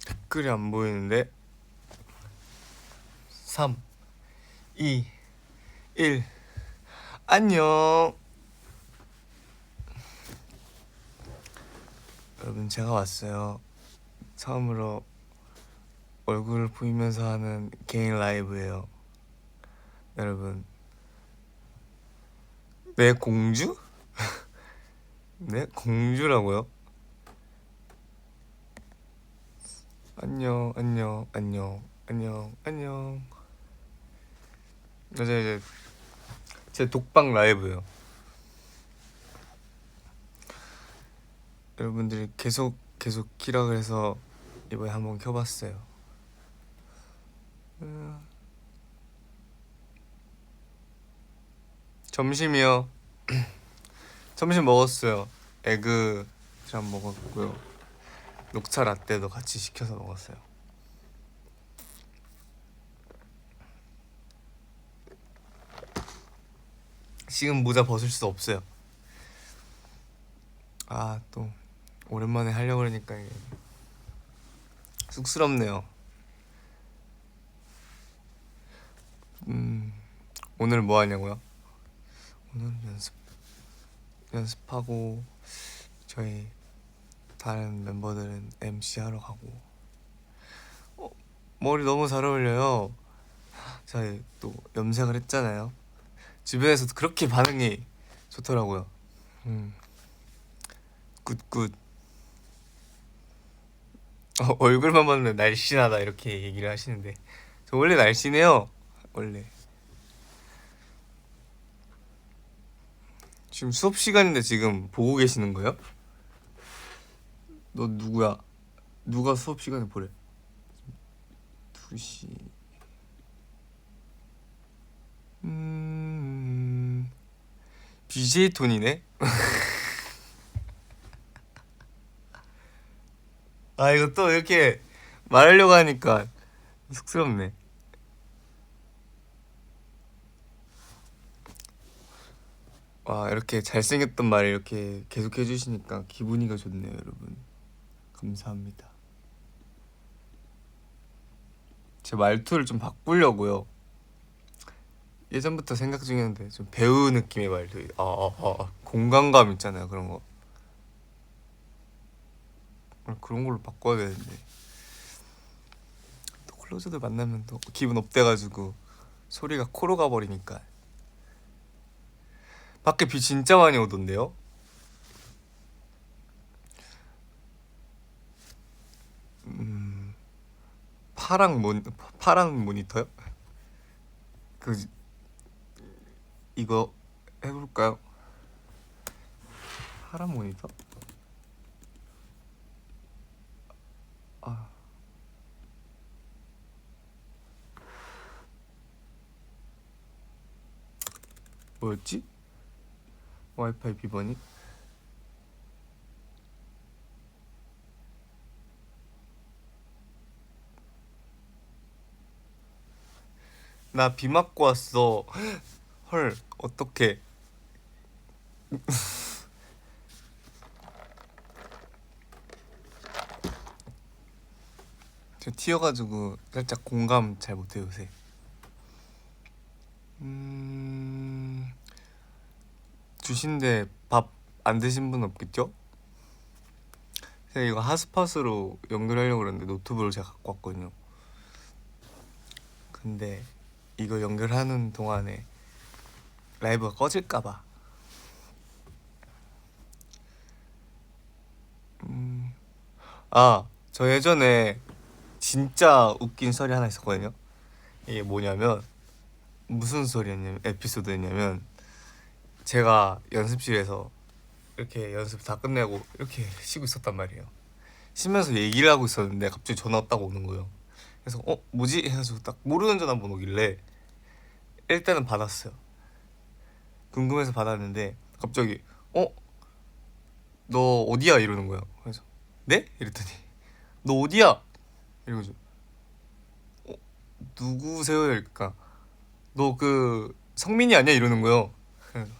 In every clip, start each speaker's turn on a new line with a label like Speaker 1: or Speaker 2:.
Speaker 1: 댓글이 안 보이는데. 3, 2, 1. 안녕. 여러분, 제가 왔어요. 처음으로 얼굴을 보이면서 하는 개인 라이브예요. 여러분, 내 공주? 네? 공주라고요? 안녕, 안녕, 안녕, 안녕, 안녕. 이제 제 독방 라이브요. 여러분들이 계속 키라 그래서 이번에 한번 켜봤어요. 점심이요. 점심 먹었어요. 에그랑 먹었고요. 녹차 라떼도 같이 시켜서 먹었어요. 지금 모자 벗을 수 없어요. 아, 또 오랜만에 하려고 그러니까 이게 쑥스럽네요. 오늘 뭐 하냐고요? 오늘 연습하고 저희 다른 멤버들은 MC 하러 가고. 머리 너무 잘 어울려요. 저희 또 염색을 했잖아요. 주변에서도 그렇게 반응이 좋더라고요. 굿굿. 얼굴만 봤는데 날씬하다 이렇게 얘기를 하시는데 저 원래 날씬해요. 원래. 지금 수업 시간인데 지금 보고 계시는 거예요? 너 누구야? 누가 수업 시간에 보래? 2시. BJ 톤이네? 아, 이거 또 이렇게 말하려고 하니까 쑥스럽네. 와, 이렇게 잘생겼던 말 이렇게 계속 해주시니까 기분이가 좋네요, 여러분. 감사합니다. 제 말투를 좀 바꾸려고요. 예전부터 생각 중이었는데 좀 배우 느낌의 말투. 공간감 있잖아요, 그런 거. 그런 걸로 바꿔야 되는데 또 클로즈들 만나면 또 기분 업돼가지고 소리가 코로 가버리니까. 밖에 비 진짜 많이 오던데요? 파란 모니터요? 그 이거 해볼까요? 파란 모니터? 아, 뭐였지? 와이파이 비번이? 나 비 맞고 왔어. 헐, 어떡해. 저 튀어가지고 살짝 공감 잘 못해요 요새. 주신데 밥 안 드신 분 없겠죠? 제가 이거 핫스팟으로 연결하려고 그랬는데 노트북을 제가 갖고 왔거든요. 근데 이거 연결하는 동안에 라이브가 꺼질까봐. 저 예전에 진짜 웃긴 썰이 하나 있었거든요. 이게 뭐냐면 무슨 소리였냐면 에피소드였냐면 제가 연습실에서 이렇게 연습 다 끝내고 이렇게 쉬고 있었단 말이에요. 쉬면서 얘기를 하고 있었는데 갑자기 전화 왔다고 오는 거예요. 그래서 뭐지? 해가지고 딱 모르는 전화 한번 오길래 일단은 받았어요. 궁금해서 받았는데 갑자기 너 어디야? 이러는 거예요. 그래서 네? 이랬더니 너 어디야? 이러고 어, 누구세요? 이러니까 너 그 성민이 아니야? 이러는 거예요. 그래서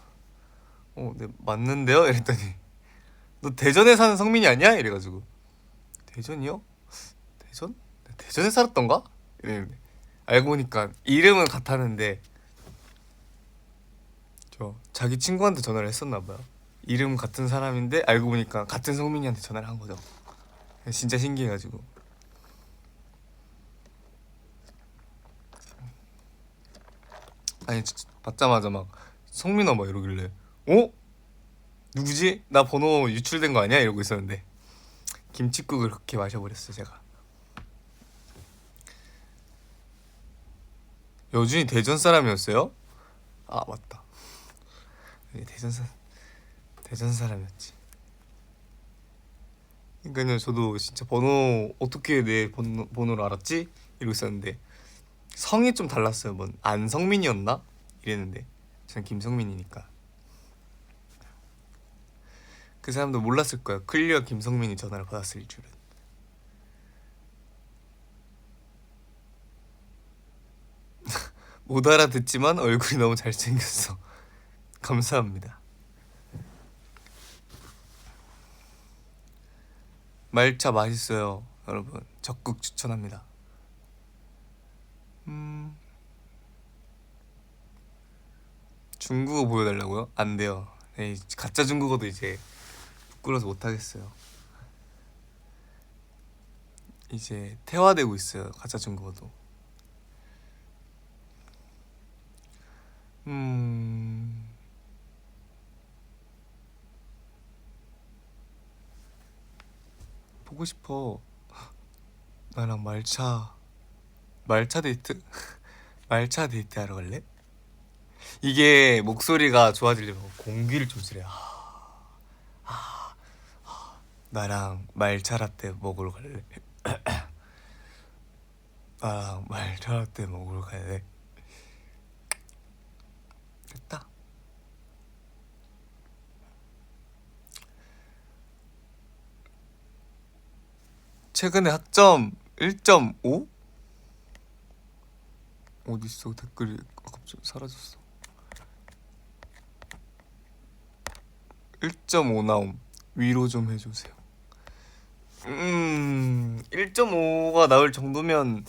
Speaker 1: 네 맞는데요? 이랬더니 너 대전에 사는 성민이 아니야? 이래가지고 대전이요? 대전? 대전에 살았던가? 이랬는데 알고 보니까 이름은 같았는데 저 자기 친구한테 전화를 했었나 봐요. 이름 같은 사람인데 알고 보니까 같은 성민이한테 전화를 한 거죠. 진짜 신기해가지고 아니 받자마자 막 성민아 막 이러길래 어? 누구지? 나 번호 유출된 거 아니야? 이러고 있었는데 김칫국을 그렇게 마셔버렸어 제가. 여준이 대전 사람이었어요? 아 맞다. 대전 사람이었지. 그러니까요 저도 진짜 번호 어떻게 내 번호를 알았지? 이러고 있었는데 성이 좀 달랐어요. 뭐 안성민이었나? 이랬는데 저는 김성민이니까 그 사람도 몰랐을 거야. 클리어 김성민이 전화를 받았을 줄은. 못 알아듣지만 얼굴이 너무 잘생겼어. 감사합니다. 말차 맛있어요 여러분. 적극 추천합니다. 중국어 보여달라고요? 안 돼요. 에이, 가짜 중국어도 이제 부끄러워서 못하겠어요. 이제 태화되고 있어요 가짜 중국어도. 보고 싶어. 나랑 말차 데이트? 말차 데이트 하러 갈래? 이게 목소리가 좋아지려면 공기를 좀 쓰래. 나랑 말차 라떼 먹으러 갈래? 나랑 말차 라떼 먹으러 갈래? 됐다. 최근에 학점 1.5? 어딨어 댓글이 갑자기 사라졌어. 1.5 나옴. 위로 좀 해주세요. 1.5가 나올 정도면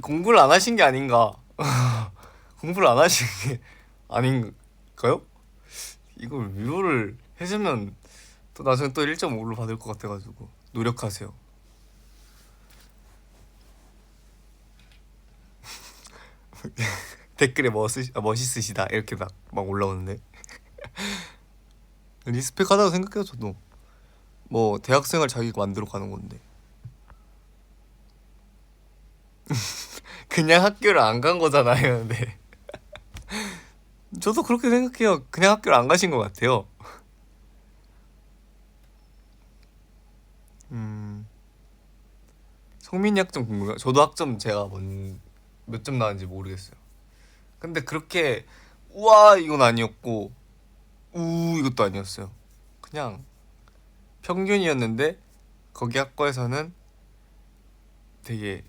Speaker 1: 공부를 안 하신 게 아닌가. 공부를 안 하신 게 아닌가요? 이걸 위로를 해주면 또 나중에 또 1.5로 받을 것 같아가지고 노력하세요. 댓글에 멋있으시다 이렇게 막 올라오는데 리스펙하다고 생각해요 저도. 뭐 대학생활 자기가 만들어 가는 건데 그냥 학교를 안 간 거잖아요. 네. 저도 그렇게 생각해요. 그냥 학교를 안 가신 것 같아요. 성민이 학점 궁금해요. 저도 학점 제가 몇 점 나왔는지 모르겠어요. 근데 그렇게 우와 이건 아니었고 우 이것도 아니었어요. 그냥 평균이었는데 거기 학과에서는 되게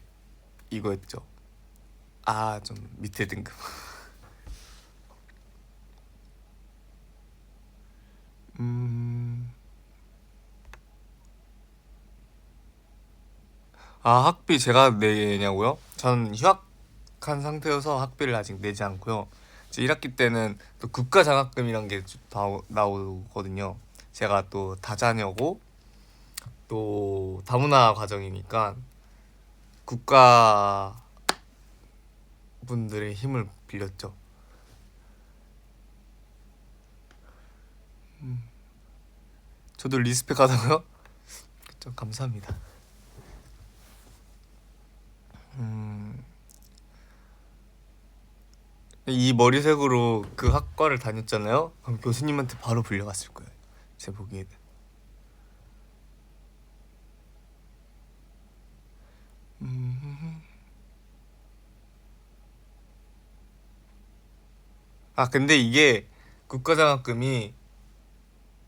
Speaker 1: 이거였죠. 아 좀 밑에 등급. 아 학비 제가 내냐고요? 전 휴학한 상태여서 학비를 아직 내지 않고요. 제 1학기 때는 또 국가 장학금이란 게 나오거든요. 제가 또 다자녀고 또 다문화 과정이니까 국가 분들의 힘을 빌렸죠. 저도 리스펙 하다고요? 좀 감사합니다. 이 머리색으로 그 학과를 다녔잖아요. 그럼 교수님한테 바로 불려갔을 거예요. 제 보기에는. 아 근데 이게 국가장학금이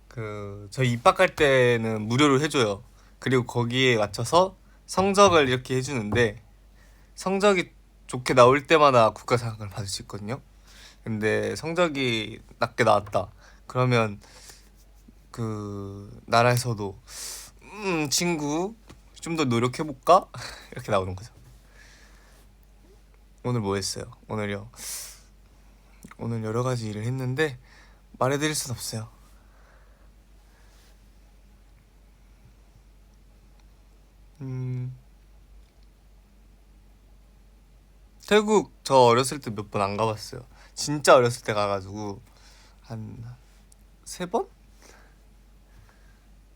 Speaker 1: 그 저희 입학할 때는 무료로 해줘요. 그리고 거기에 맞춰서 성적을 이렇게 해주는데 성적이 좋게 나올 때마다 국가상을 받을 수 있거든요. 근데 성적이 낮게 나왔다 그러면 그 나라에서도 친구 좀 더 노력해볼까? 이렇게 나오는 거죠. 오늘 뭐 했어요? 오늘요? 오늘 여러 가지 일을 했는데 말해드릴 순 없어요. 태국 저 어렸을 때 몇 번 안 가봤어요. 진짜 어렸을 때 가가지고 한 3번?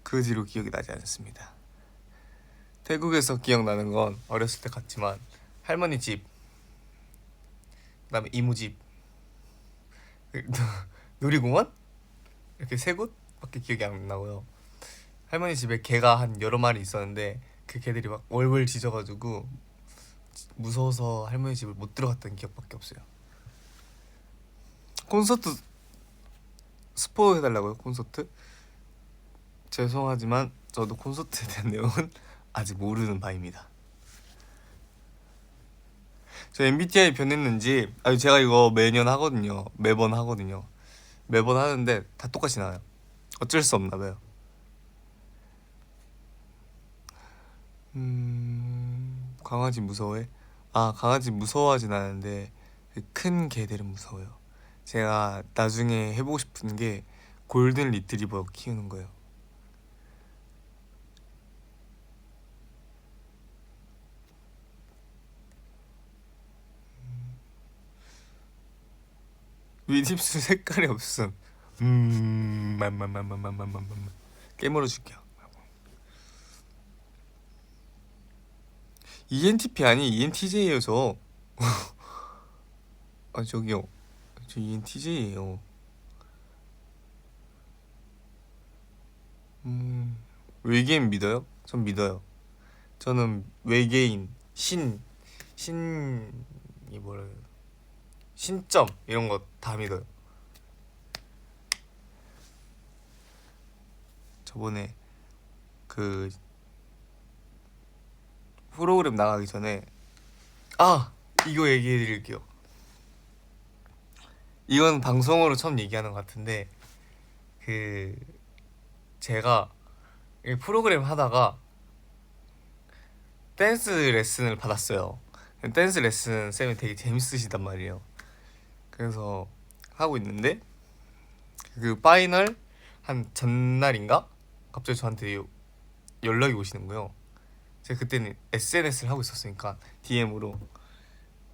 Speaker 1: 그 뒤로 기억이 나지 않습니다. 태국에서 기억나는 건 어렸을 때 갔지만 할머니 집, 그다음에 이모 집, 놀이공원 이렇게 3곳밖에 기억이 안 나고요. 할머니 집에 개가 한 여러 마리 있었는데 그 개들이 막 월월 짖어가지고 무서워서 할머니 집을 못 들어갔던 기억밖에 없어요. 콘서트 스포 해달라고요? 콘서트? 죄송하지만 저도 콘서트에 대한 내용은 아직 모르는 바입니다. 저 MBTI 변했는지 아니 제가 이거 매년 하거든요. 매번 하거든요. 매번 하는데 다 똑같이 나와요. 어쩔 수 없나 봐요. 강아지 무서워해? 아 강아지 무서워하진 않은데 큰 개들은 무서워요. 제가 나중에 해보고 싶은 게 골든 리트리버 키우는 거예요. 윗입술 색깔이 없음. 맘맘맘맘맘맘맘 깨물어 줄게요. ENTP 아니 ENTJ예요 저. 아 저기요. 저 ENTJ예요. 외계인 믿어요? 전 믿어요. 저는 외계인, 신이 뭐라 해요? 신점 이런 거 다 믿어요. 저번에 그 프로그램 나가기 전에 아 이거 얘기해 드릴게요. 이건 방송으로 처음 얘기하는 것 같은데 그 제가 이 프로그램 하다가 댄스 레슨을 받았어요. 댄스 레슨 쌤이 되게 재밌으시단 말이에요. 그래서 하고 있는데 그 파이널 한 전날인가 갑자기 저한테 연락이 오시는 거예요. 제가 그때는 SNS를 하고 있었으니까 DM으로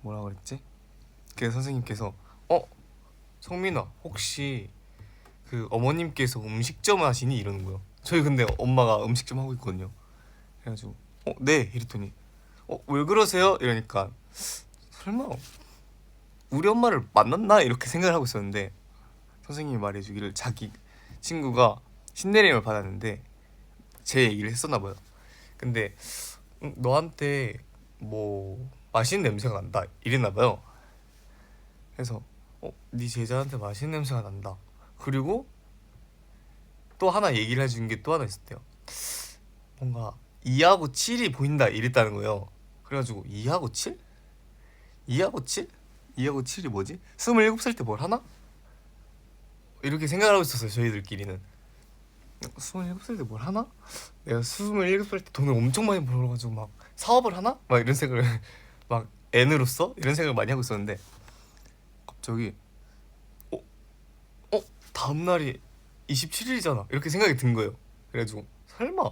Speaker 1: 뭐라 그랬지? 그래서 선생님께서 성민아 혹시 그 어머님께서 음식점 하시니? 이러는 거예요. 저희 근데 엄마가 음식점 하고 있거든요. 그래가지고 네 이랬더니 왜 그러세요? 이러니까 설마 우리 엄마를 만났나? 이렇게 생각을 하고 있었는데 선생님이 말해주기를 자기 친구가 신내림을 받았는데 제 얘기를 했었나 봐요. 근데 너한테 뭐 맛있는 냄새가 난다 이랬나 봐요. 그래서 네 제자한테 맛있는 냄새가 난다. 그리고 또 하나 얘기를 해준 게 또 하나 있었대요. 뭔가 2하고 7이 보인다 이랬다는 거예요. 그래가지고 2하고 7? 2하고 7? 2하고 7이 뭐지? 27살 때 뭘 하나? 이렇게 생각을 하고 있었어요 저희들끼리는. 27살 때 뭘 하나? 내가 27살 때 돈을 엄청 많이 벌어가지고 막 사업을 하나? 막 이런 생각을 막 N으로서 이런 생각을 많이 하고 있었는데 갑자기 다음날이 27일이잖아 이렇게 생각이 든 거예요. 그래가지고 설마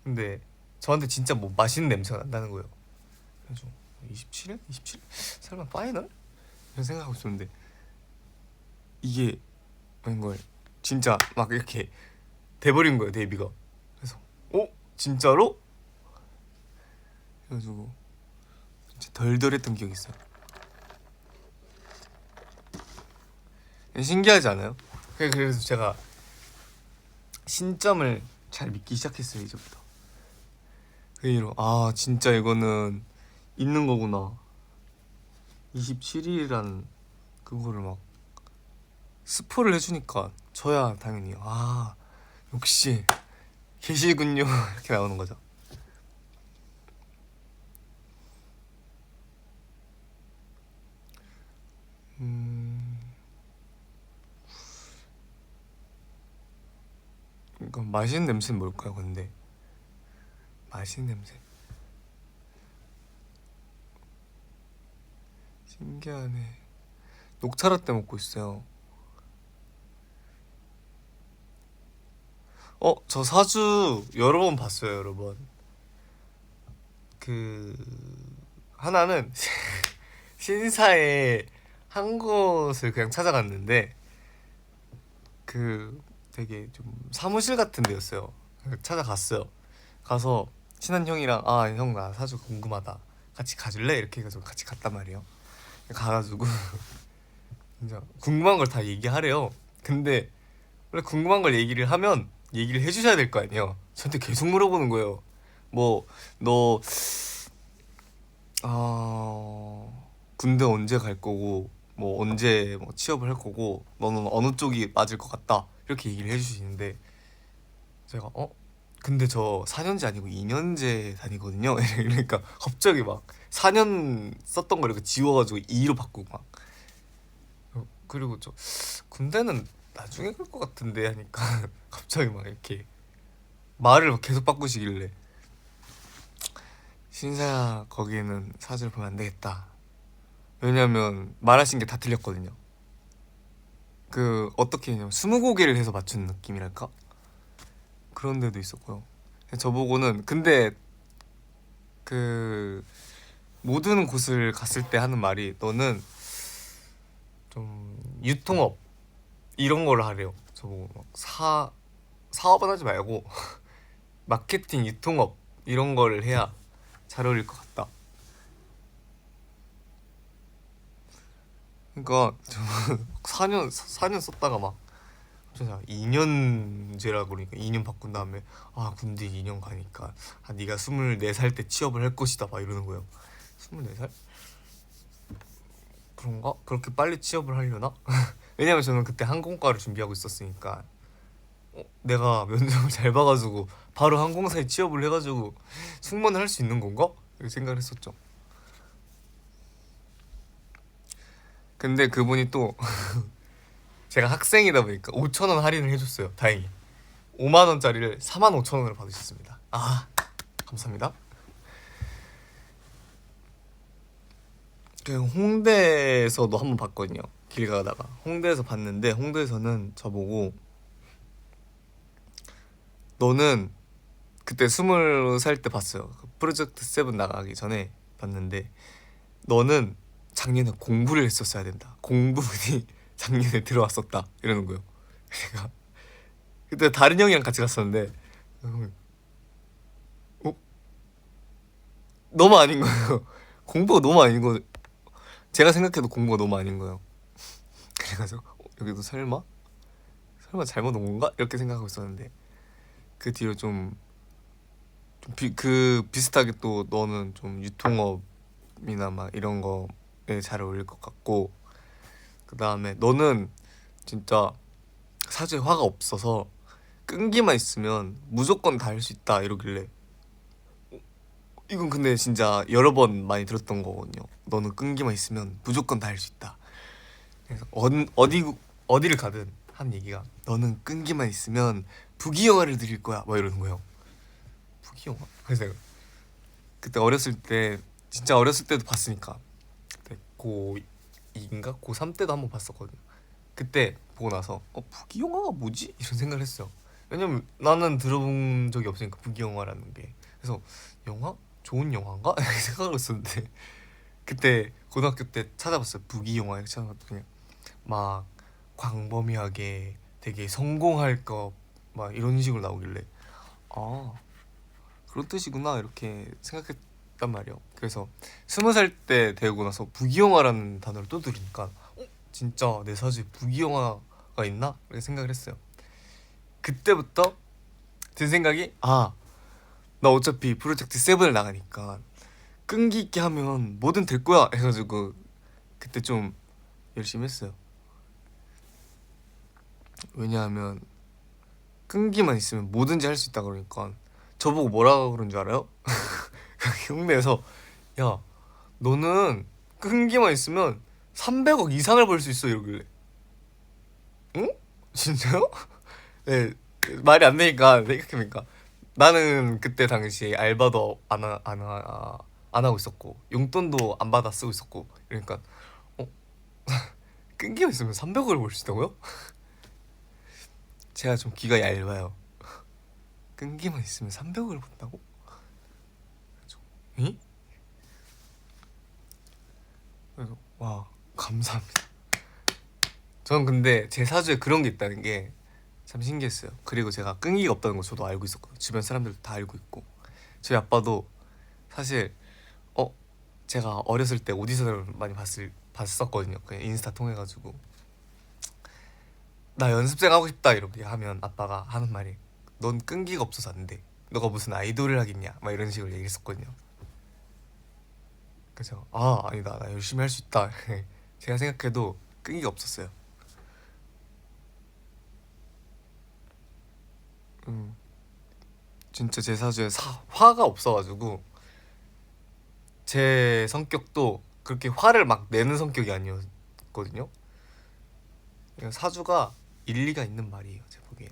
Speaker 1: 근데 저한테 진짜 뭐 맛있는 냄새가 난다는 거예요. 그래가지고 27일? 27일? 설마 파이널? 이런 생각하고 있었는데 이게 웬걸 진짜 막 이렇게 돼버린 거예요 데뷔가. 그래서 진짜로? 그래가지고 진짜 덜덜했던 기억이 있어요. 신기하지 않아요? 그래서 제가 신점을 잘 믿기 시작했어요 이제부터. 그 이후로 진짜 이거는 있는 거구나. 27일이라는 그거를 막 스포를 해주니까 저야 당연히 역시 계시군요 이렇게 나오는 거죠. 그러니까 맛있는 냄새는 뭘까요? 근데 맛있는 냄새 신기하네. 녹차라떼 먹고 있어요. 저 사주 여러 번 봤어요, 여러 번. 그 하나는 신사에 한 곳을 그냥 찾아갔는데 그 되게 좀 사무실 같은 데였어요. 찾아갔어요. 가서 친한 형이랑 아 형 나 사주 궁금하다 같이 가줄래? 이렇게 해가지고 같이 갔단 말이에요. 가가지고 진짜 궁금한 걸 다 얘기하래요. 근데 원래 궁금한 걸 얘기를 하면 얘기를 해주셔야 될 거 아니에요. 저한테 계속 물어보는 거예요. 뭐 너 군대 언제 갈 거고 뭐 언제 뭐 취업을 할 거고 너는 어느 쪽이 맞을 것 같다 이렇게 얘기를 해주시는데 제가 근데 저 4년제 아니고 2년제 다니거든요. 이러니까 갑자기 막 4년 썼던 걸 이렇게 지워가지고 2로 바꾸고 막 그리고 저 군대는 나중에 갈 것 같은데 하니까 갑자기 막 이렇게 말을 계속 바꾸시길래 신사야 거기에는 사주를 보면 안 되겠다. 왜냐면 말하신 게 다 틀렸거든요. 그 어떻게 했냐면 20곡을 해서 맞춘 느낌이랄까? 그런 데도 있었고요. 저보고는 근데 그 모든 곳을 갔을 때 하는 말이 너는 좀 유통업 이런 걸 하래요. 저보고 막 사업은 하지 말고 마케팅 유통업 이런 거를 해야 잘 어울릴 것 같다. 그러니까 저 4년 썼다가 막 진짜 2년제라고 그러니까 2년 바꾼 다음에 아 군대 2년 가니까 네가 24살 때 취업을 할 것이다 막 이러는 거예요. 24살? 그런가? 그렇게 빨리 취업을 하려나? 왜냐면 저는 그때 항공과를 준비하고 있었으니까 내가 면접을 잘 봐가지고 바로 항공사에 취업을 해가지고 승무원을 할 수 있는 건가? 이렇게 생각을 했었죠. 근데 그분이 또 제가 학생이다 보니까 5천 원 할인을 해줬어요. 다행히 5만 원짜리를 4만 5천 원으로 받으셨습니다. 아 감사합니다. 그 홍대에서도 한번 봤거든요. 길 가다가 홍대에서 봤는데 홍대에서는 저보고 너는 그때 20살 때 봤어요. 그 프로젝트 7 나가기 전에 봤는데 너는 작년에 공부를 했었어야 된다. 공부분이 작년에 들어왔었다 이러는 거예요. 제가 그때 다른 형이랑 같이 갔었는데 어? 너무 아닌 거예요. 공부가 너무 아닌 거. 제가 생각해도 공부가 너무 아닌 거예요. 그래가지고 여기도 설마 잘못 온 건가 이렇게 생각하고 있었는데 그 뒤로 그 비슷하게 또 너는 좀 유통업이나 막 이런 거에 잘 어울릴 것 같고 그 다음에 너는 진짜 사주에 화가 없어서 끈기만 있으면 무조건 다 할 수 있다 이러길래 이건 근데 진짜 여러 번 많이 들었던 거거든요. 너는 끈기만 있으면 무조건 다 할 수 있다. 그래서 어디를 가든 한 얘기가 너는 끈기만 있으면 부귀영화를 드릴 거야 막 이러는 거예요. 부귀영화? 그래서 내가 그때 어렸을 때 진짜 어렸을 때도 봤으니까 그때 고2인가 고3 때도 한번 봤었거든요. 그때 보고 나서 부귀영화가 뭐지? 이런 생각을 했어요. 왜냐면 나는 들어본 적이 없으니까 부귀영화라는 게. 그래서 영화? 좋은 영화인가? 이렇게 생각하고 있었는데 그때 고등학교 때 찾아봤어요. 부귀영화 이렇게 찾아봤더니 막 광범위하게 되게 성공할 거 막 이런 식으로 나오길래 아 그런 뜻이구나 이렇게 생각했단 말이에요. 그래서 20살 때 되고 나서 부귀영화라는 단어를 또 들으니까 진짜 내 사주에 부귀영화가 있나? 이렇게 생각을 했어요. 그때부터 든 생각이 나 어차피 프로젝트 7을 나가니까 끈기 있게 하면 뭐든 될 거야 해가지고 그때 좀 열심히 했어요. 왜냐하면 끈기만 있으면 뭐든지 할 수 있다 그러니까 저보고 뭐라 그런 줄 알아요? 경매에서 야 너는 끈기만 있으면 300억 이상을 벌 수 있어 이러길래 응? 진짜요? 네 말이 안 되니까 생각해보니까 나는 그때 당시에 알바도 안 하고 있었고 용돈도 안 받아 쓰고 있었고 그러니까 어? 끈기만 있으면 300억을 벌 수 있다고요? 제가 좀 귀가 얇아요. 끈기만 있으면 300억을 번다고? 응? 그래서 와 감사합니다. 저는 근데 제 사주에 그런 게 있다는 게 참 신기했어요. 그리고 제가 끈기가 없다는 거 저도 알고 있었거든요. 주변 사람들도 다 알고 있고 저희 아빠도 사실 어 제가 어렸을 때 오디션을 많이 봤었거든요. 그냥 인스타 통해 가지고 나 연습생 하고 싶다 이렇게 하면 아빠가 하는 말이 넌 끈기가 없어서 안 돼. 너가 무슨 아이돌을 하겠냐 막 이런 식으로 얘기했었거든요. 그래서 아 아니다 나 열심히 할 수 있다. 제가 생각해도 끈기가 없었어요. 음 진짜 제 사주에 화가 없어가지고 제 성격도 그렇게 화를 막 내는 성격이 아니었거든요. 그냥 사주가 일리가 있는 말이에요 제 보기엔.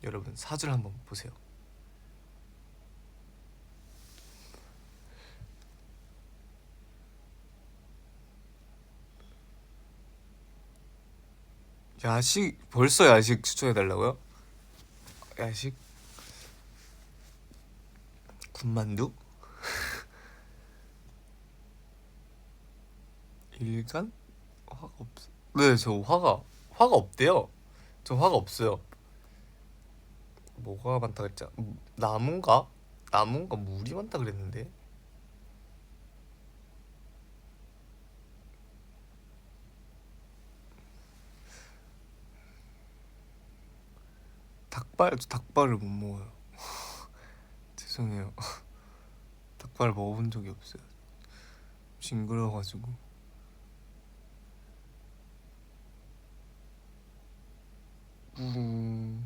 Speaker 1: 여러분 사주를 한번 보세요. 야식 벌써 야식 추천해달라고요? 야식 군만두? 일간? 화가 없. 네, 저 화가 없대요. 저 화가 없어요. 뭐가 많다 그랬죠? 나무인가? 나무인가 물이 많다 그랬는데. 저 닭발을 못 먹어요. 죄송해요. 닭발 먹어본 적이 없어요. 징그러워가지고. 음...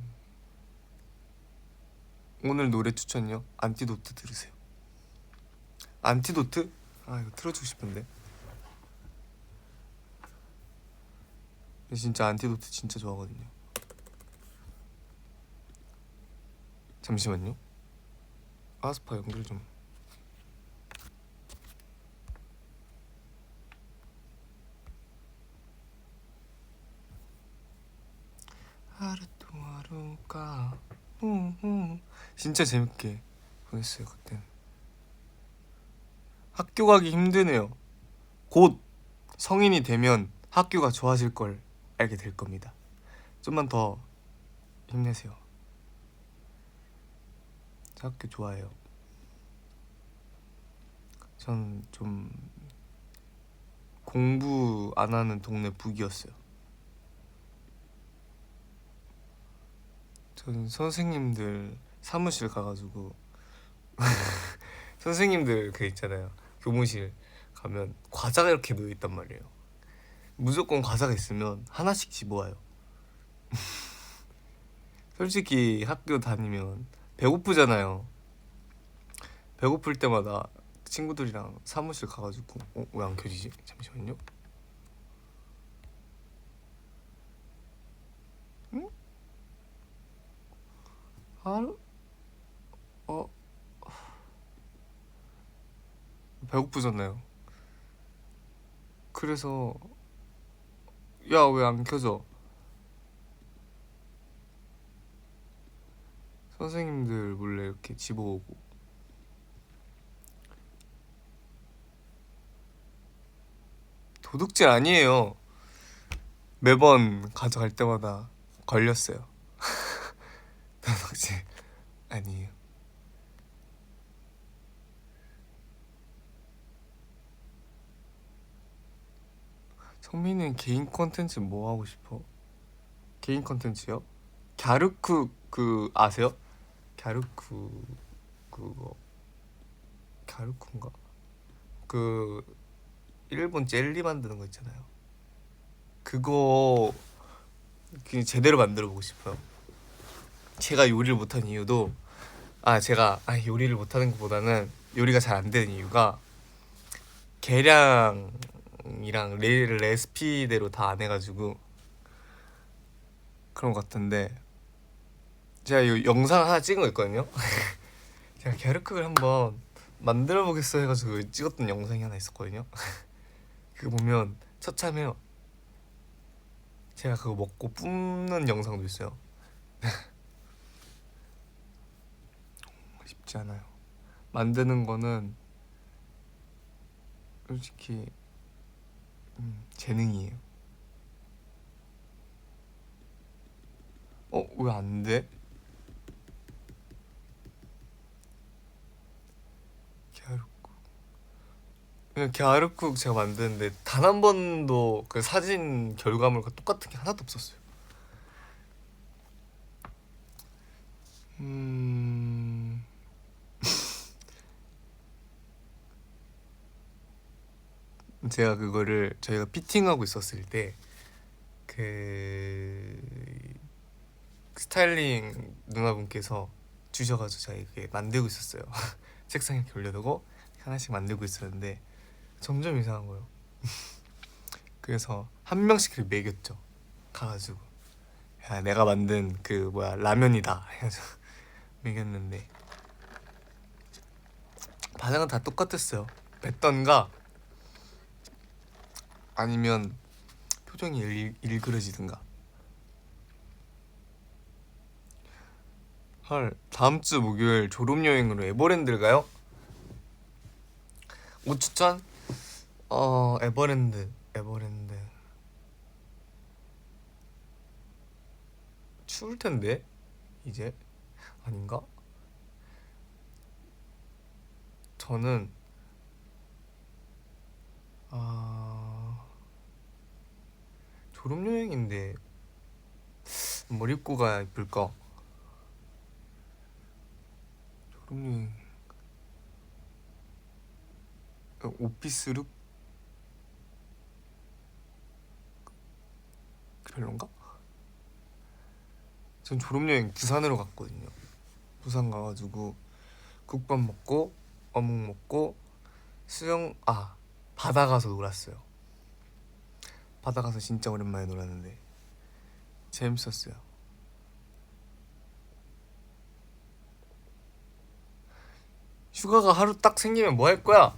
Speaker 1: 오늘 노래 추천요? 안티도트 들으세요. 안티도트? 아 이거 틀어주고 싶은데. 진짜 안티도트 진짜 좋아하거든요. 잠시만요. 아스파 연결 좀. 하루 또 하루가 진짜 재밌게 보냈어요 그때. 학교 가기 힘드네요. 곧 성인이 되면 학교가 좋아질 걸 알게 될 겁니다. 좀만 더 힘내세요. 저 학교 좋아해요. 전 좀 공부 안 하는 동네 북이었어요. 저는 선생님들 사무실 가가지고 선생님들 그 있잖아요. 교무실 가면 과자가 이렇게 놓여 있단 말이에요. 무조건 과자가 있으면 하나씩 집어와요. 솔직히 학교 다니면 배고프잖아요. 배고플 때마다 친구들이랑 사무실 가가지고 왜 안 켜지지? 잠시만요. 응? 하루? 어? 배고프잖아요. 그래서 야 왜 안 켜져? 선생님들 몰래 이렇게 집어오고. 도둑질 아니에요. 매번 가져갈 때마다 걸렸어요. 도둑질 아니에요. 성민이는 개인 콘텐츠 뭐 하고 싶어? 개인 콘텐츠요? 갸루크 그 아세요? 갸루크 그거 갸루크인가? 그 일본 젤리 만드는 거 있잖아요. 그거 그냥 제대로 만들어 보고 싶어요. 제가 요리를 못하는 이유도 제가 요리를 못하는 것보다는 요리가 잘 안 되는 이유가 계량이랑 레시피대로 다 안 해가지고 그런 것 같은데, 제가 요 영상 하나 찍은 거 있거든요. 제가 갸르크를 한번 만들어 보겠어 해가지고 찍었던 영상이 하나 있었거든요. 그거 보면 처참해요. 제가 그거 먹고 뿜는 영상도 있어요. 쉽지 않아요. 만드는 거는 솔직히 재능이에요. 왜 안 돼? 갸루국. 그냥 갸루국 제가 만드는데 단 한 번도 그 사진 결과물과 똑같은 게 하나도 없었어요. 제가 그거를 저희가 피팅하고 있었을 때 그 스타일링 누나분께서 주셔가지고 제가 이렇게 만들고 있었어요. 책상에 이렇게 올려두고 하나씩 만들고 있었는데 점점 이상한 거예요. 그래서 한 명씩 그 먹였죠. 가가지고 야 내가 만든 그 뭐야 라면이다 해가지고 먹였는데 반응은 다 똑같았어요. 뱉던가 아니면 표정이 일그러지든가. 헐, 다음 주 목요일 졸업여행으로 에버랜드를 가요? 옷 추천? 에버랜드 추울 텐데 이제 아닌가? 저는 졸업여행인데 뭘 입고 가야 이쁠까? 졸업여행 오피스룩? 별론가? 전 졸업여행 부산으로 갔거든요. 부산 가가지고 국밥 먹고 어묵 먹고 바다 가서 놀았어요. 바다 가서 진짜 오랜만에 놀았는데 재밌었어요. 휴가가 하루 딱 생기면 뭐 할 거야?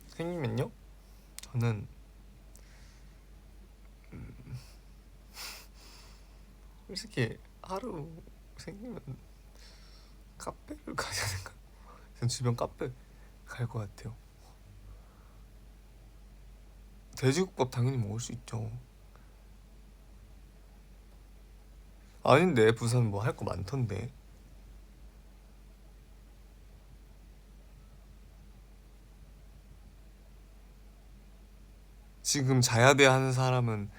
Speaker 1: 생기면요? 저는 솔직히 하루 생기면 카페를 가지 않을까? 전 주변 카페 갈 것 같아요. 돼지국밥 당연히 먹을 수 있죠. 아닌데 부산 뭐 할 거 많던데. 지금 자야대 하는 사람은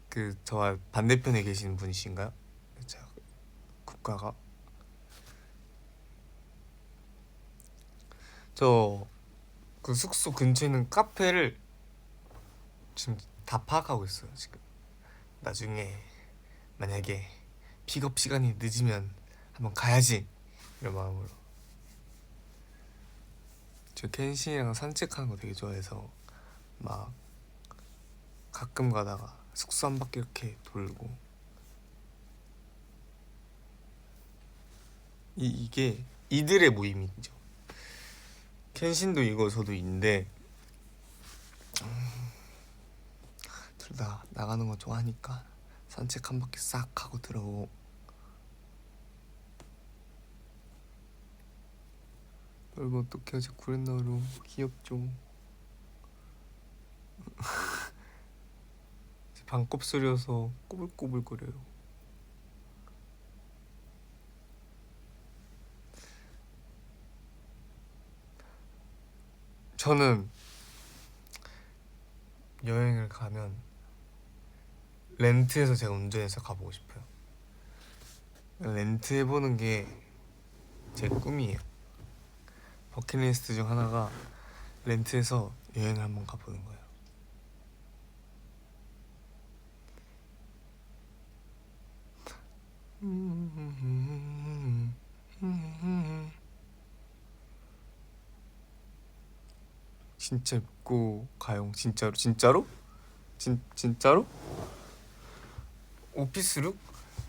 Speaker 1: 그 저와 반대편에 계시는 분이신가요? 자, 국가가 저 그 숙소 근처에 있는 카페를 지금 다 파악하고 있어요. 지금 나중에 만약에 픽업 시간이 늦으면 한번 가야지 이런 마음으로. 저 켄신이랑 산책하는 거 되게 좋아해서 막 가끔 가다가 숙소 한 바퀴 이렇게 돌고. 이게 이들의 모임이죠. 켄신도 이거 저도 인데 둘 다 나가는 거 좋아하니까 산책 한 바퀴 싹 하고 들어오고. 여러분 어떻게 아직 구렛나루 귀엽죠? 반곱슬이어서 꼬불꼬불거려요. 저는 여행을 가면 렌트해서 제가 운전해서 가보고 싶어요. 렌트해보는 게 제 꿈이에요. 버킷리스트 중 하나가 렌트해서 여행을 한번 가보는 거예요. 진짜 입고 가요. 진짜로? 진짜로? 진짜로? 오피스룩?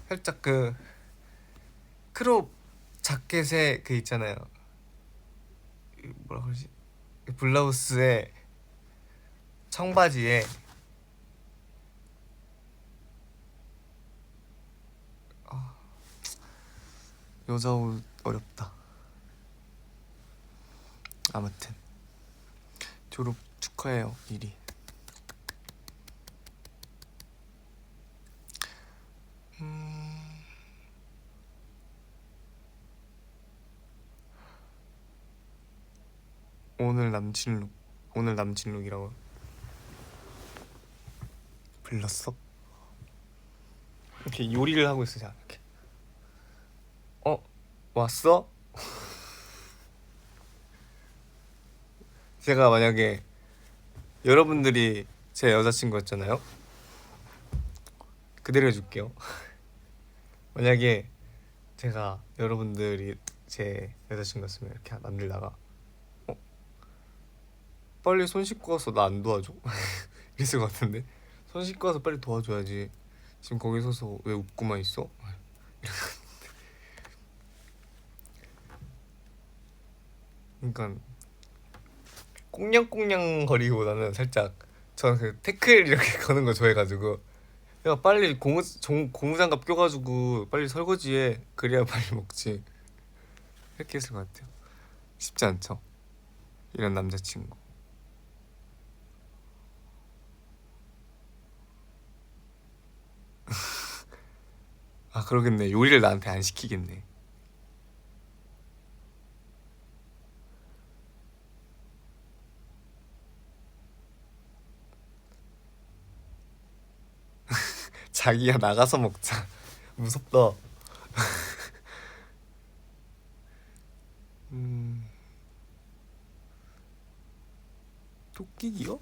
Speaker 1: 살짝 그 크롭 자켓에 그 있잖아요. 뭐라 그러지? 블라우스에 청바지에 여자 옷 어렵다. 아무튼 졸업 축하해요, 이리. 오늘 남친 룩이라고 불렀어? 이렇게 요리를 하고 있어, 자 이렇게. 왔어? 제가 만약에 여러분들이 제 여자친구였잖아요. 그대로 해줄게요. 만약에 제가 여러분들이 제 여자친구였으면 이렇게 만들다가 빨리 손 씻고 와서 나 안 도와줘? 이랬을 것 같은데. 손 씻고 와서 빨리 도와줘야지. 지금 거기 서서 왜 웃고만 있어? 그러니까 꽁냥꽁냥 거리기보다는 살짝 저는 그 태클 이렇게 거는 거 좋아해가지고 야 빨리 고무장갑 껴가지고 빨리 설거지해. 그래야 빨리 먹지. 이렇게 했을 것 같아요. 쉽지 않죠? 이런 남자친구. 아 그러겠네. 요리를 나한테 안 시키겠네. 자기야 나가서 먹자. 무섭다. 음... 토끼기요?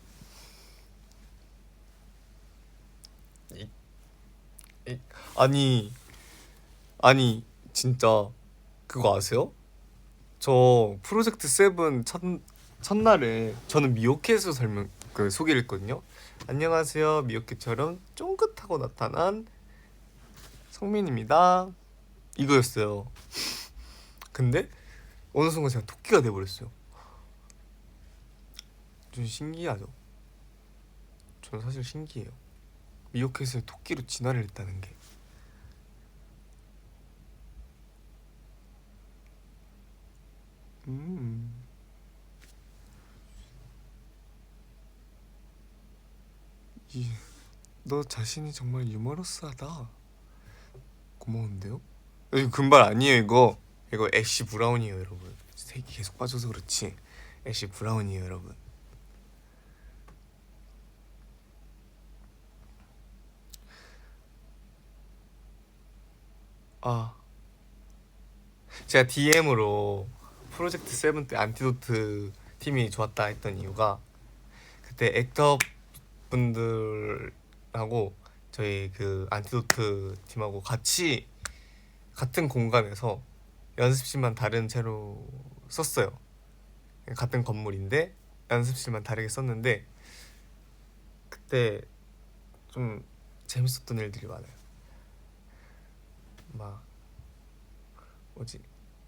Speaker 1: 이- 이- 아니 진짜 그거 아세요? 저 프로젝트 세븐 첫날에 저는 미오캣으로 소개를 했거든요. 안녕하세요, 미오캣처럼 쫑긋하고 나타난 성민입니다. 이거였어요. 근데 어느 순간 제가 토끼가 돼버렸어요. 좀 신기하죠? 저는 사실 신기해요. 미오캣을 토끼로 진화를 했다는 게. 음. 너 자신이 정말 유머러스하다. 고마운데요? 이거 금발 아니에요, 이거 애쉬 브라운이에요, 여러분. 색이 계속 빠져서 그렇지 애쉬 브라운이에요, 여러분. 아 제가 DM으로 프로젝트 세븐 때 안티도트 팀이 좋았다 했던 이유가 그때 액터 분들하고 저희 그 안티도트 팀하고 같이 같은 공간에서 연습실만 다른 채로 썼어요. 같은 건물인데 연습실만 다르게 썼는데 그때 좀 재밌었던 일들이 많아요. 막 뭐지?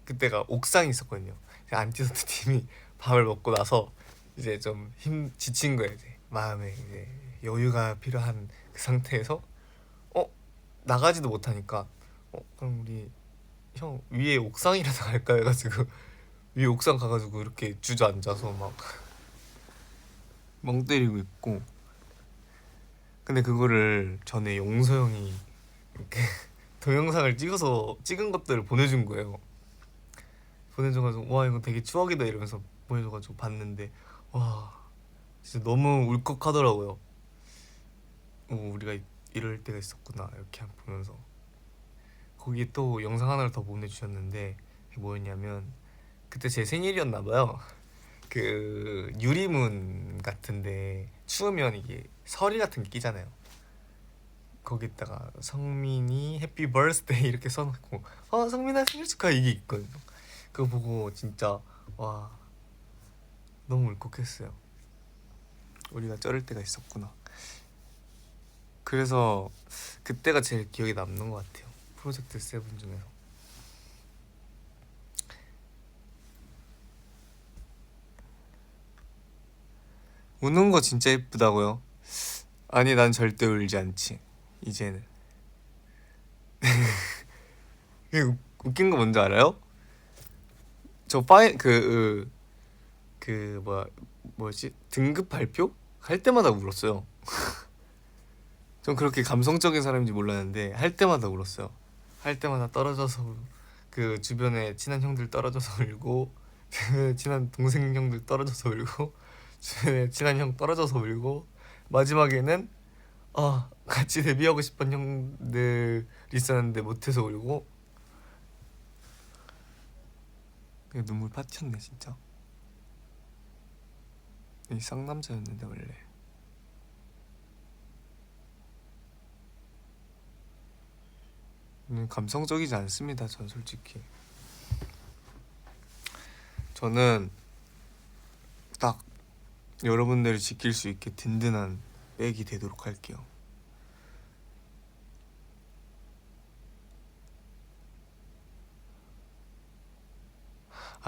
Speaker 1: 그때가 옥상에 있었거든요. 안티도트 팀이 밥을 먹고 나서 이제 좀 지친 거예요. 이제 마음에 이제 여유가 필요한 그 상태에서 나가지도 못하니까 그럼 우리 형 위에 옥상이라도 갈까 해가지고 위에 옥상 가가지고 이렇게 주저앉아서 막 멍 때리고 있고. 근데 그거를 전에 용서 형이 이렇게 동영상을 찍은 것들을 보내준 거예요. 보내줘가지고 와 이거 되게 추억이다 이러면서 보내줘가지고 봤는데 와 진짜 너무 울컥하더라고요. 우리가 이럴 때가 있었구나 이렇게 보면서. 거기에 또 영상 하나를 더 보내주셨는데 그게 뭐였냐면 그때 제 생일이었나 봐요. 그 유리문 같은데 추우면 이게 서리 같은 게 끼잖아요. 거기다가 성민이 해피 버스데이 이렇게 써놓고 성민아 생일 축하 이게 있거든요. 그거 보고 진짜 와 너무 울컥했어요. 우리가 쩔을 때가 있었구나. 그래서 그때가 제일 기억에 남는 것 같아요. 프로젝트 세븐 중에서. 우는 거 진짜 예쁘다고요? 아니 난 절대 울지 않지 이제는. 웃긴 거 뭔지 알아요? 저 뭐지 등급 발표 할 때마다 울었어요. 전 그렇게 감성적인 사람인지 몰랐는데 할 때마다 울었어요. 할 때마다 떨어져서 그 주변에 친한 형들 떨어져서 울고 주변에 친한 동생 형들 떨어져서 울고 주변에 친한 형 떨어져서 울고 마지막에는 같이 데뷔하고 싶은 형들 있었는데 못해서 울고. 그냥 눈물 파티였네 진짜. 이 쌍남자였는데 원래. 감성적이지 않습니다. 전 솔직히. 저는 딱 여러분들을 지킬 수 있게 든든한 백이 되도록 할게요.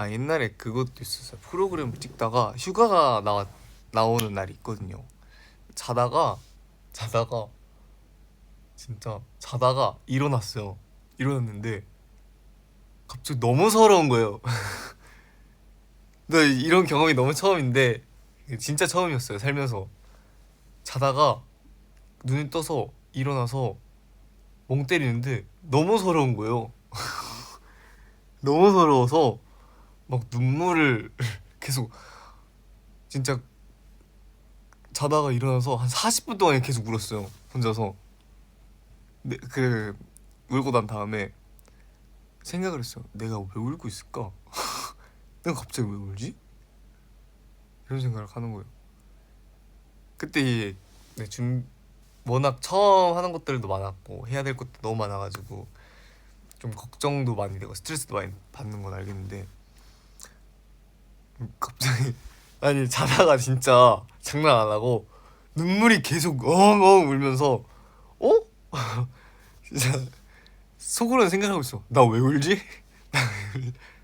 Speaker 1: 옛날에 그것도 있었어요. 프로그램 찍다가 휴가가 나오는 날이 있거든요. 자다가 진짜 자다가 일어났어요. 일어났는데 갑자기 너무 서러운 거예요. 나 이런 경험이 너무 처음인데 진짜 처음이었어요. 살면서 자다가 눈이 떠서 일어나서 멍 때리는데 너무 서러운 거예요. 너무 서러워서 막 눈물을 계속 진짜 자다가 일어나서 한 40분 동안 계속 울었어요. 혼자서. 네, 울고 난 다음에 생각을 했어요. 내가 왜 울고 있을까? 내가 갑자기 왜 울지? 이런 생각을 하는 거예요. 그때 네, 워낙 처음 하는 것들도 많았고 해야 될 것도 너무 많아가지고 좀 걱정도 많이 되고 스트레스도 많이 받는 건 알겠는데 갑자기 아니 자다가 진짜 장난 안 하고 눈물이 계속 엉엉 울면서 진짜 속으로는 생각하고 있어. 나 왜 울지?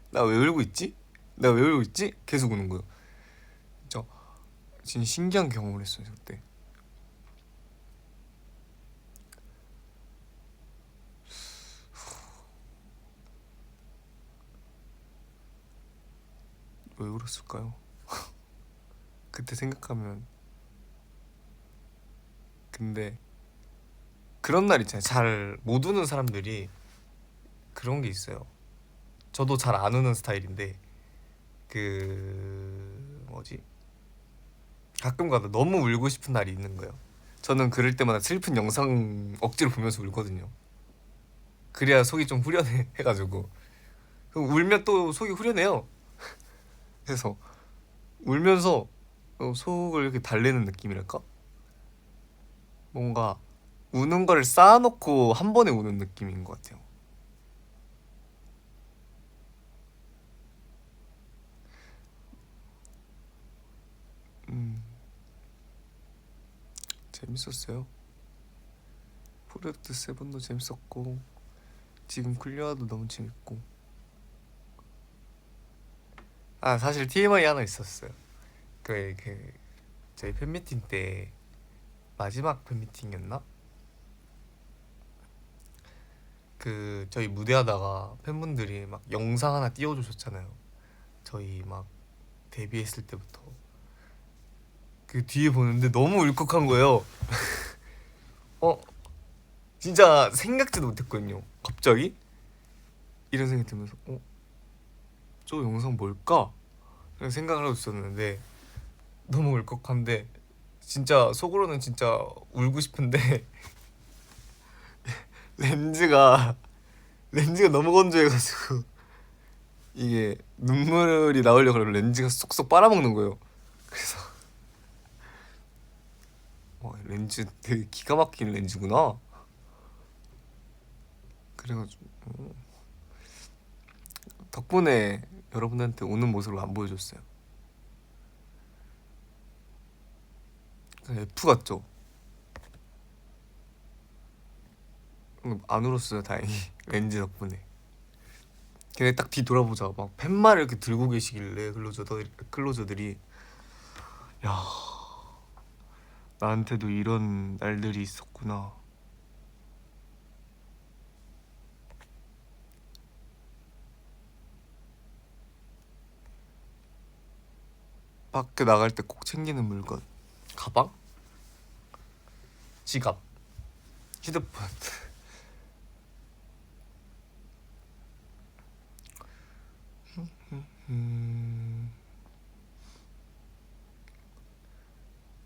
Speaker 1: 나 왜 울고 있지? 나 왜 울고 있지? 계속 우는 거예요. 진짜 신기한 경험을 했어요 그때. 왜 울었을까요? 그때 생각하면. 근데 그런 날 있잖아요. 잘 못 우는 사람들이 그런 게 있어요. 저도 잘 안 우는 스타일인데 뭐지? 가끔 가다 너무 울고 싶은 날이 있는 거예요. 저는 그럴 때마다 슬픈 영상 억지로 보면서 울거든요. 그래야 속이 좀 후련해 해가지고 그럼 울면 또 속이 후련해요. 그래서 울면서 속을 이렇게 달래는 느낌이랄까? 뭔가 우는 거를 쌓아놓고 한 번에 우는 느낌인 것 같아요. 음, 재밌었어요. 프로젝트 세븐도 재밌었고 지금 클리어도 너무 재밌고. 사실 TMI 하나 있었어요. 그 저희 팬미팅 때 마지막 팬미팅이었나? 저희 무대하다가 팬분들이 막 영상 하나 띄워주셨잖아요. 저희 막 데뷔했을 때부터 그 뒤에 보는데 너무 울컥한 거예요. 진짜 생각지도 못했거든요. 갑자기 이런 생각이 들면서 저 영상 뭘까? 이런 생각을 하고 있었는데 너무 울컥한데 진짜 속으로는 진짜 울고 싶은데 렌즈가 너무 건조해가지고 이게 눈물이 나오려고 그러면 렌즈가 쏙쏙 빨아먹는 거예요. 그래서 렌즈 되게 기가 막힌 렌즈구나. 그래가지고 덕분에 여러분한테 우는 모습을 안 보여줬어요. F 같죠? 안 울었어요 다행히. 렌즈 덕분에. 걔네 딱 뒤 돌아보자 막 팻말을 이렇게 들고 계시길래 클로저들이 야 나한테도 이런 날들이 있었구나. 밖에 나갈 때 꼭 챙기는 물건. 가방? 지갑, 휴대폰.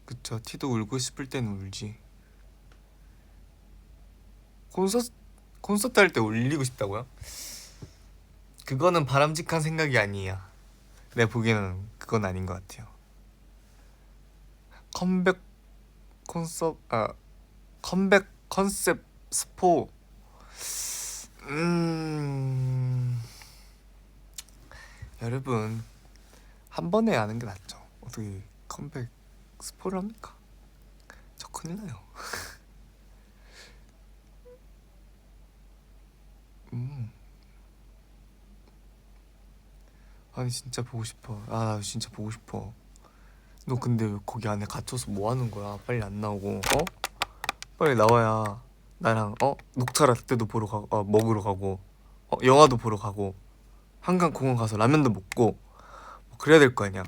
Speaker 1: 그쵸. 티도 울고 싶을 때는 울지. 콘서트 할 때 울리고 싶다고요? 그거는 바람직한 생각이 아니에요. 내 보기에는 그건 아닌 것 같아요. 컴백 컨셉 스포. 여러분 한 번에 아는 게 낫죠. 어떻게 컴백 스포를 합니까? 저 큰일 나요. 아니 진짜 보고 싶어. 나 진짜 보고 싶어. 너 근데 왜 거기 안에 갇혀서 뭐 하는 거야? 빨리 안 나오고. 빨리 나와야 나랑 녹차 라떼도 보러 먹으러 가고 영화도 보러 가고 한강 공원 가서 라면도 먹고 뭐 그래야 될 거 아니야.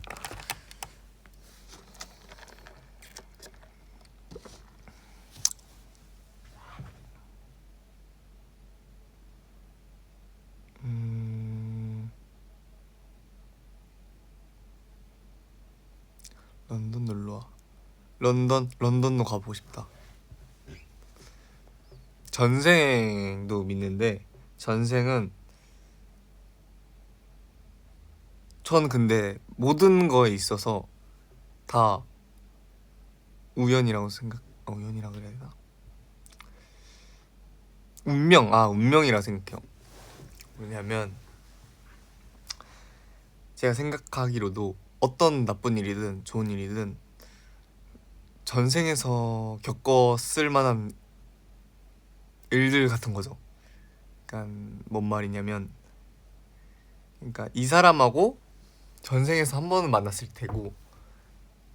Speaker 1: 런던 놀러와. 런던도 가보고 싶다. 전생도 믿는데 전생은 전 근데 모든 거에 있어서 다 우연이라고 우연이라 그래야 되나? 운명이라 생각해요. 왜냐면 제가 생각하기로도 어떤 나쁜 일이든 좋은 일이든 전생에서 겪었을 만한 일들 같은 거죠. 그러니까 뭔 말이냐면, 그러니까 이 사람하고 전생에서 한 번은 만났을 테고,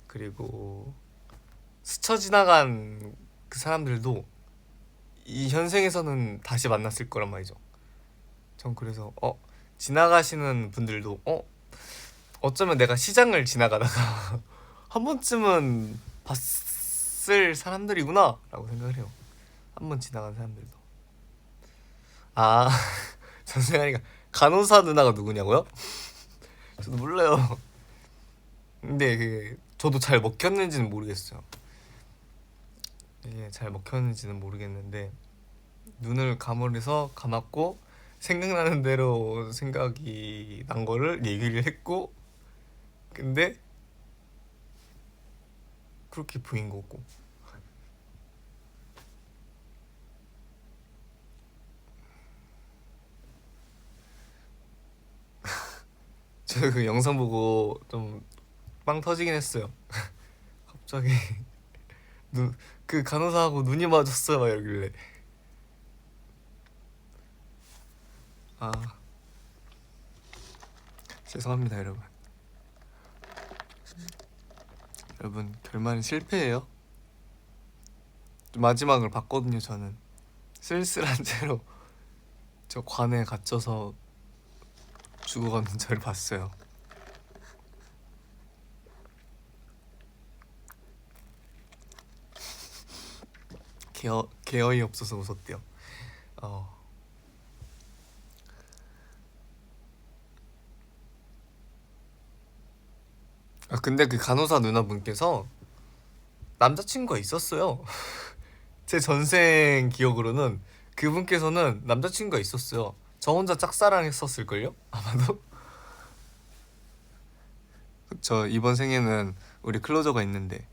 Speaker 1: 그리고 스쳐 지나간 그 사람들도 이 현생에서는 다시 만났을 거란 말이죠. 전 그래서 지나가시는 분들도 어쩌면 내가 시장을 지나가다가 한 번쯤은 봤을 사람들이구나 라고 생각을 해요. 한 번 지나간 사람들도. 전생하니까 간호사 누나가 누구냐고요? 저도 몰라요. 근데 저도 잘 먹혔는지는 모르겠어요. 이게 잘 먹혔는지는 모르겠는데 눈을 감았고 생각나는 대로 생각이 난 거를 얘기를 했고, 근데 그렇게 보인 거고. 저 그 영상 보고 좀 빵 터지긴 했어요. 갑자기 그 간호사하고 눈이 맞았어요 막 이러길래. 죄송합니다 여러분. 여러분 결말은 실패예요. 마지막을 봤거든요. 저는 쓸쓸한 채로 저 관에 갇혀서 죽어가는 저를 봤어요. 개어이 없어서 웃었대요. 근데 그 간호사 누나분께서 남자친구가 있었어요. 제 전생 기억으로는 그분께서는 남자친구가 있었어요. 저 혼자 짝사랑했었을걸요? 아마도. 저 이번 생에는 우리 클로저가 있는데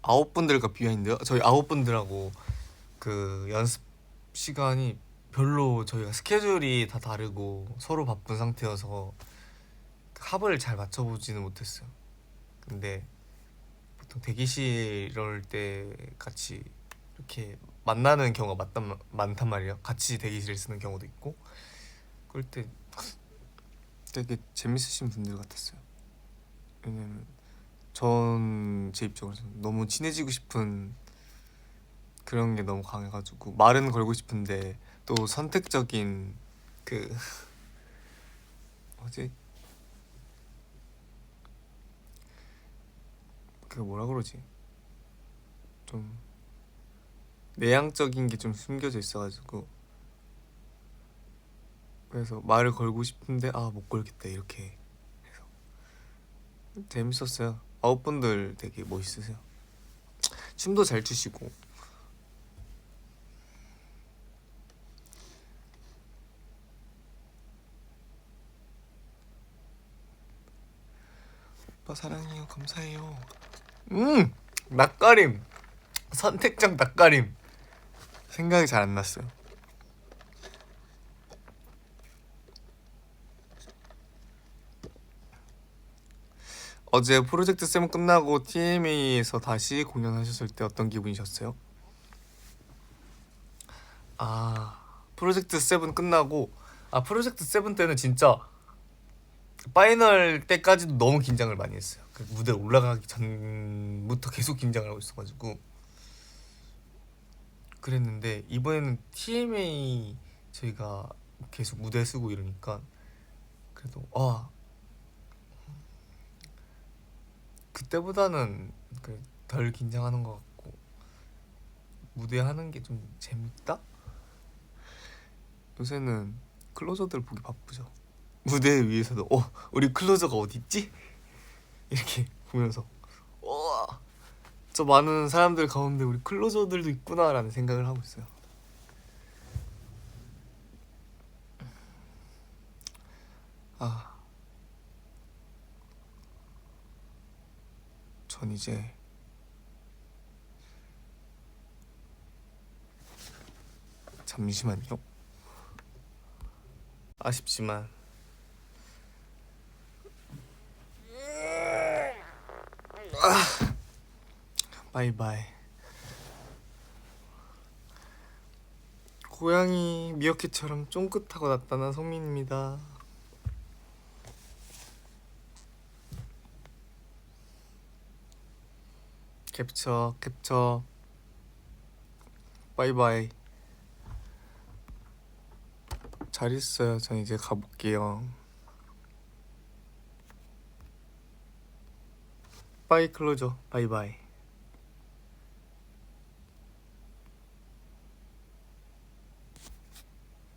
Speaker 1: 9분들과 비하인드요? 저희 9분들하고 그 연습 시간이 별로 저희가 스케줄이 다 다르고 서로 바쁜 상태여서 합을 잘 맞춰보지는 못했어요. 근데 보통 대기실 이럴 때 같이 이렇게 만나는 경우가 많단 말이에요. 같이 대기실을 쓰는 경우도 있고 그럴 때 되게 재밌으신 분들 같았어요. 왜냐면 전 제 입장에서 너무 친해지고 싶은 그런 게 너무 강해가지고 말은 걸고 싶은데 또 선택적인 그 뭐지? 그 뭐라 그러지? 좀 내향적인 게 좀 숨겨져 있어가지고 그래서 말을 걸고 싶은데 아 못 걸겠다 이렇게 해서 재밌었어요. 아홉 분들 되게 멋있으세요. 춤도 잘 추시고. 오빠 사랑해요 감사해요. 낯가림 선택적 낯가림 생각이 잘 안 났어요. 어제 프로젝트 쌤 끝나고 TMA에서 다시 공연하셨을 때 어떤 기분이셨어요? 아 프로젝트 7 끝나고 프로젝트 7 때는 진짜 파이널 때까지도 너무 긴장을 많이 했어요. 그 무대 올라가기 전부터 계속 긴장을 하고 있어가지고 그랬는데 이번에는 TMA 저희가 계속 무대 쓰고 이러니까 그래도 그때보다는 덜 긴장하는 것 같고 무대 하는 게 좀 재밌다? 요새는 클로저들 보기 바쁘죠. 무대 위에서도 우리 클로저가 어디 있지? 이렇게 보면서 저 많은 사람들 가운데 우리 클로저들도 있구나라는 생각을 하고 있어요. 전 이제 잠시만요. 아쉽지만 바이바이. 고양이 미어캣처럼 쫑긋하고 나타난 성민입니다. 캡처 바이바이. 잘 있어요. 전 이제 가볼게요. 빠이 클로저 바이바이.